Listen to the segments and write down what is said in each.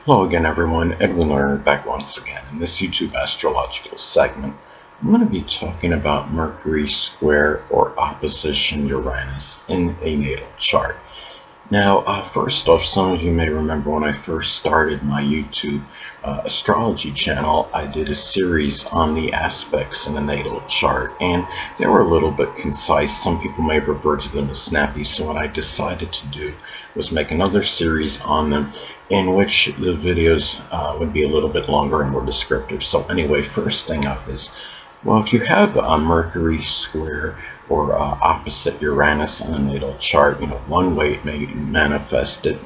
Hello again, everyone. Edwin Learnard back once again. In this YouTube astrological segment, I'm going to be talking about Mercury square or opposition Uranus in a natal chart. Now, first off, some of you may remember when I first started my YouTube astrology channel, I did a series on the aspects in the natal chart, and they were a little bit concise. Some people may refer to them as snappy, so what I decided to do was make another series on them in which the videos would be a little bit longer and more descriptive. So anyway, first thing up is, well, if you have a Mercury square or opposite Uranus in a natal chart, one way it may manifest it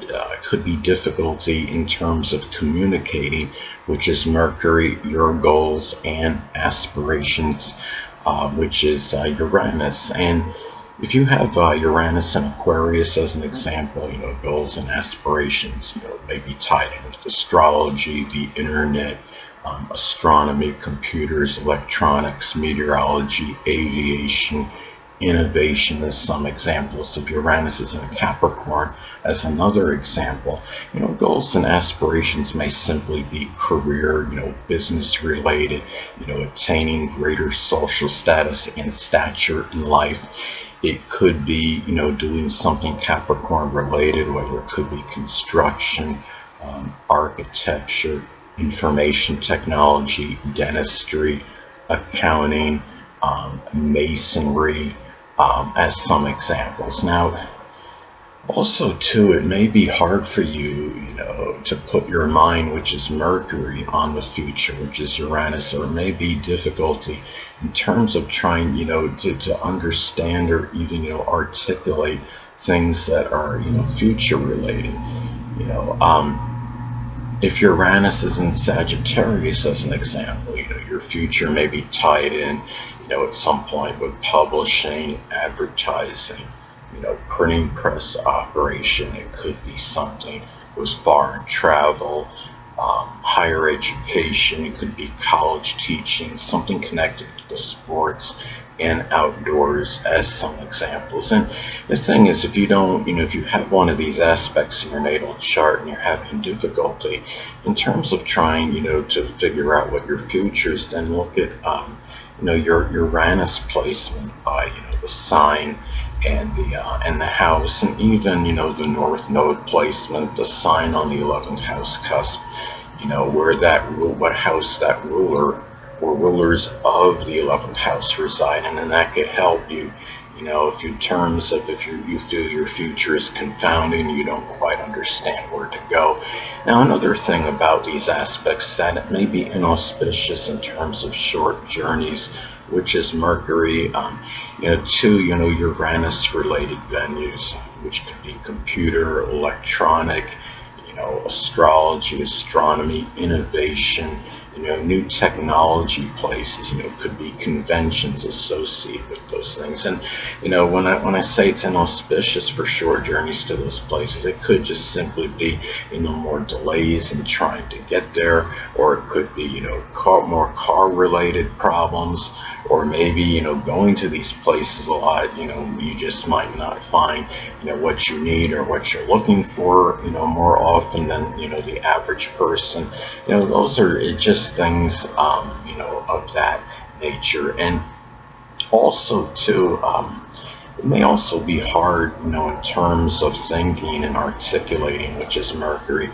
could be difficulty in terms of communicating, which is Mercury, your goals and aspirations, which is Uranus. And if you have Uranus and Aquarius as an example, goals and aspirations, may be tied in with astrology, the internet, astronomy, computers, electronics, meteorology, aviation, innovation as some examples. If Uranus is in a Capricorn as another example, goals and aspirations may simply be career, business related, attaining greater social status and stature in life. It could be, doing something Capricorn related, whether it could be construction, architecture, information technology, dentistry, accounting, masonry, as some examples. Now, also too, it may be hard for you, to put your mind, which is Mercury, on the future, which is Uranus, or it may be difficulty in terms of trying, to understand or even, articulate things that are, future related. You know, if Uranus is in Sagittarius, as an example, your future may be tied in, at some point with publishing, advertising, printing press operation. It could be something with foreign travel, higher education. It could be college teaching, something connected to the sports and outdoors, as some examples. And the thing is, if you don't, if you have one of these aspects in your natal chart and you're having difficulty in terms of trying, to figure out what your future is, then look at, your Uranus placement by, the sign and the house, and even, the North Node placement, the sign on the 11th house cusp, where what house that ruler or rulers of the 11th house reside, and then that could help you, if in terms of if you feel your future is confounding, you don't quite understand where to go. Now, another thing about these aspects that it may be inauspicious in terms of short journeys, which is Mercury, to Uranus-related venues, which could be computer, electronic, astrology, astronomy, innovation, new technology places, could be conventions associated with those things. And, when I say it's inauspicious for short journeys to those places, it could just simply be, more delays in trying to get there, or it could be, more car-related problems, or maybe, going to these places a lot, you just might not find, what you need or what you're looking for, more often than, the average person. Those are just things, of that nature. And also too, it may also be hard, in terms of thinking and articulating, which is Mercury,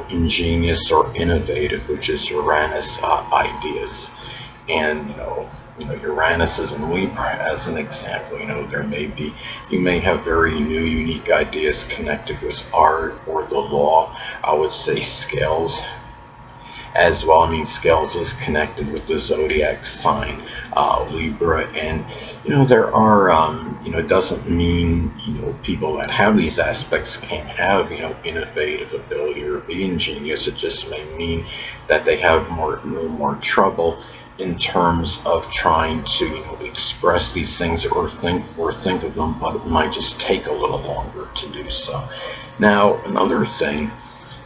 ingenious or innovative, which is Uranus, ideas. And, Uranus is in Libra, as an example. You may have very new, unique ideas connected with art or the law. I would say scales as well. I mean, scales is connected with the zodiac sign, Libra, and there are, it doesn't mean, people that have these aspects can't have, innovative ability or be ingenious. It just may mean that they have more trouble in terms of trying to, express these things or think of them, but it might just take a little longer to do so. Now, another thing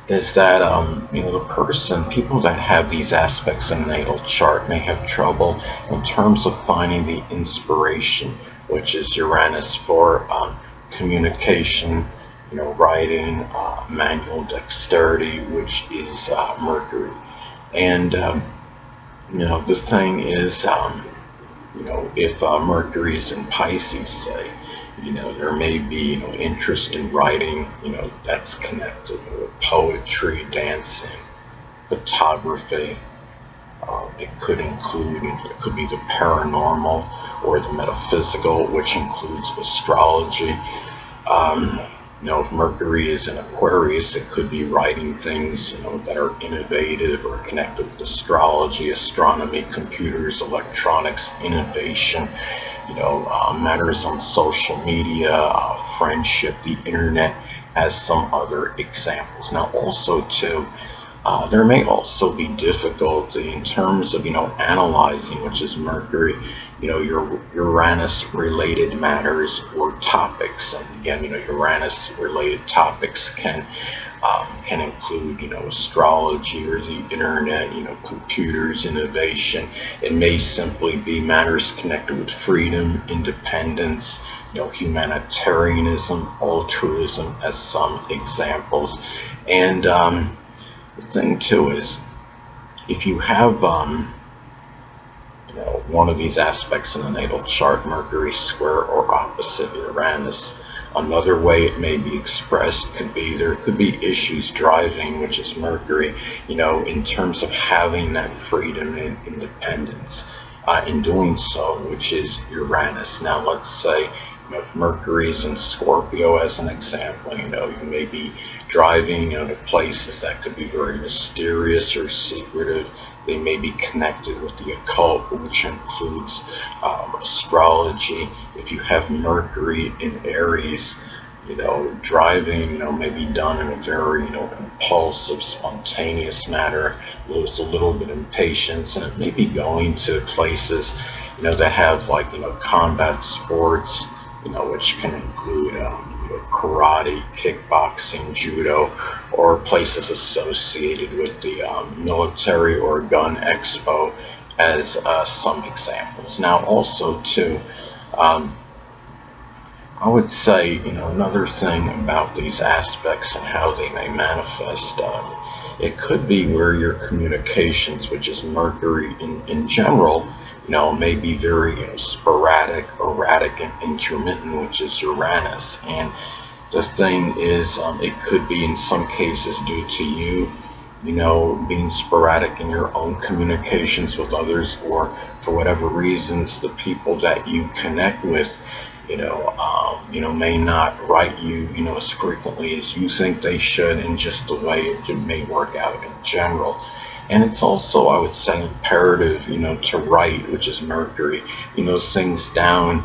is that, people that have these aspects in the natal chart may have trouble in terms of finding the inspiration, which is Uranus, for communication, writing, manual dexterity, which is Mercury. And the thing is, if Mercury is in Pisces, say, there may be, interest in writing, that's connected with poetry, dancing, photography. It could include, it could be the paranormal or the metaphysical, which includes astrology. Um, if Mercury is in Aquarius, it could be writing things, that are innovative or connected with astrology, astronomy, computers, electronics, innovation, matters on social media, friendship, the internet, as some other examples. Now, also, too, there may also be difficulty in terms of, analyzing, which is Mercury, your Uranus-related matters or topics. And again, Uranus-related topics can include, astrology or the internet, computers, innovation. It may simply be matters connected with freedom, independence, humanitarianism, altruism, as some examples. And the thing too is, if you have one of these aspects in the natal chart, Mercury square or opposite Uranus, another way it may be expressed could be there could be issues driving, which is Mercury, in terms of having that freedom and independence. In doing so, which is Uranus. Now, let's say, if Mercury is in Scorpio, as an example, you may be driving, to places that could be very mysterious or secretive. They may be connected with the occult, which includes astrology. If you have Mercury in Aries, driving, may be done in a very, impulsive, spontaneous manner. With a little bit of impatience, and it may be going to places, that have like, combat sports, which can include karate, kickboxing, judo, or places associated with the military or gun expo, as some examples. Now, also too, I would say, another thing about these aspects and how they may manifest, it could be where your communications, which is Mercury in general, may be very, sporadic, erratic, and intermittent, which is Uranus. And the thing is, it could be in some cases due to you, being sporadic in your own communications with others, or for whatever reasons, the people that you connect with, may not write you, as frequently as you think they should, and just the way it may work out in general. And it's also, I would say, imperative, to write, which is Mercury, things down,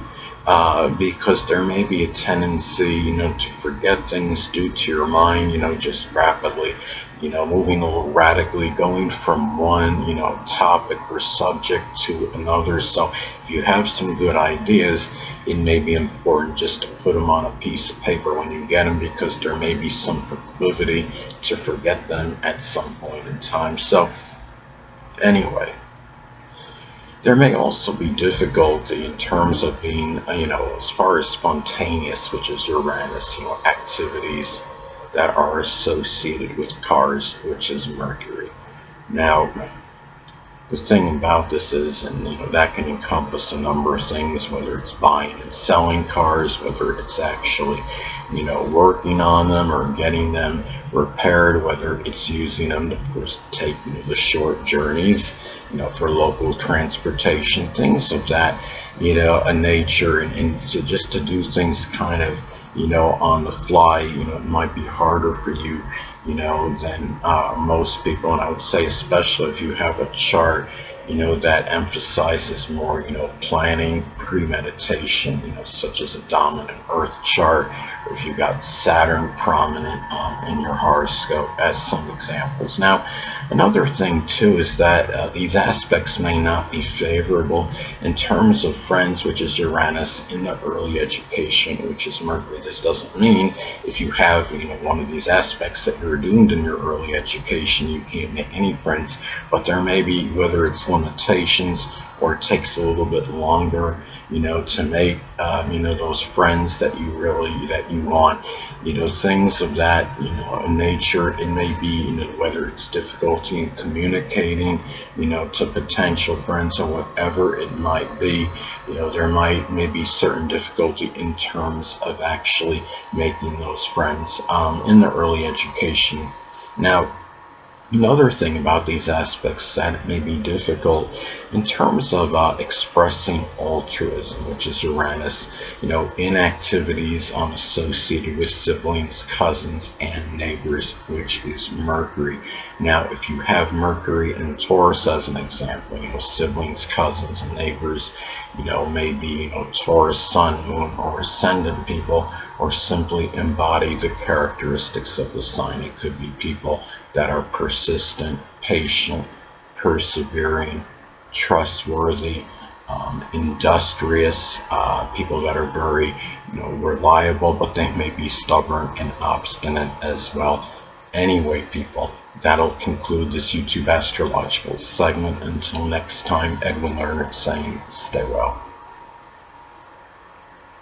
because there may be a tendency, to forget things due to your mind, just rapidly, moving a little radically, going from one, topic or subject to another. So if you have some good ideas, it may be important just to put them on a piece of paper when you get them, because there may be some proclivity to forget them at some point in time. So anyway, there may also be difficulty in terms of being, as far as spontaneous, which is Uranus, activities that are associated with cars, which is Mercury. Now, the thing about this is, and that can encompass a number of things, whether it's buying and selling cars, whether it's actually, working on them or getting them repaired, whether it's using them to, of course, take, the short journeys, for local transportation, things of that, a nature, and to do things kind of, on the fly. It might be harder for you, than most people. And I would say, especially if you have a chart, that emphasizes more, planning, premeditation, such as a dominant Earth chart, or if you got Saturn prominent in your horoscope, as some examples. Now, another thing too is that these aspects may not be favorable in terms of friends, which is Uranus, in the early education, which is Mercury. This doesn't mean if you have, one of these aspects, that you're doomed in your early education. You can't make any friends, but there may be, whether it's limitations or it takes a little bit longer, to make, those friends that you want, things of that, nature. It may be, whether it's difficulty in communicating, to potential friends or whatever it might be. There may be certain difficulty in terms of actually making those friends in the early education. Now, another thing about these aspects that it may be difficult in terms of expressing altruism, which is Uranus, in activities associated with siblings, cousins, and neighbors, which is Mercury. Now, if you have Mercury in Taurus as an example, siblings, cousins, and neighbors, maybe, Taurus, Sun, Moon, or Ascendant people, or simply embody the characteristics of the sign. It could be people that are persistent, patient, persevering, trustworthy, industrious, people that are very, reliable, but they may be stubborn and obstinate as well. Anyway, people, that'll conclude this YouTube astrological segment. Until next time, Edwin Learnard saying, stay well.